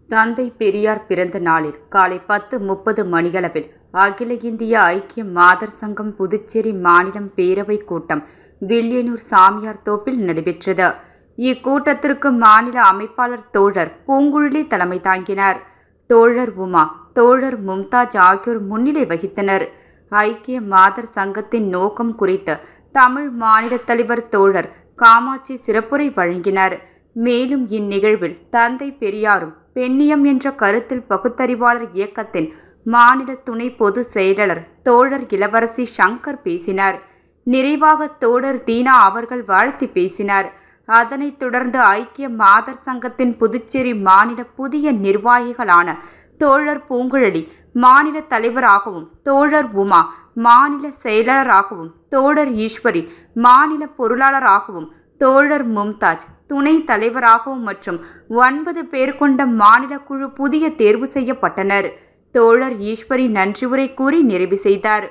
தந்தை பெரியார் பிறந்த நாளில் காலை 10:30 மணியளவில் அகில இந்திய ஐக்கிய மாதர் சங்கம் புதுச்சேரி மாநிலம் பேரவை கூட்டம் வில்லியனூர் சாமியார் தோப்பில் நடைபெற்றது. இக்கூட்டத்திற்கு மாநில அமைப்பாளர் தோழர் பூங்குழலி தலைமை தாங்கினார். தோழர் உமா, தோழர் மும்தாஜ் ஆகியோர் முன்னிலை வகித்தனர். ஐக்கிய மாதர் சங்கத்தின் நோக்கம் குறித்து தமிழ் மாநில தலைவர் தோழர் காமாட்சி சிறப்புரை வழங்கினார். மேலும் இந்நிகழ்வில் தந்தை பெரியாரும் பெண்ணியம் என்ற கருத்தில் பகுத்தறிவாளர் இயக்கத்தின் மாநில துணை பொதுச் செயலாளர் தோழர் இளவரசி சங்கர் பேசினார். நிறைவாக தோழர் தீனா அவர்கள் வாழ்த்தி பேசினார். அதனைத் தொடர்ந்து ஐக்கிய மாதர் சங்கத்தின் புதுச்சேரி மாநில புதிய நிர்வாகிகளான தோழர் பூங்குழலி மாநில தலைவராகவும், தோழர் உமா மாநில செயலாளராகவும், தோழர் ஈஸ்வரி மாநில பொருளாளராகவும், தோழர் மும்தாஜ் துணை தலைவராகவும் மற்றும் 9 பேர் கொண்ட மாநில குழு புதிய தேர்வு செய்யப்பட்டனர். தோழர் ஈஸ்வரி நன்றி உரை கூறி நிறைவு செய்தார்.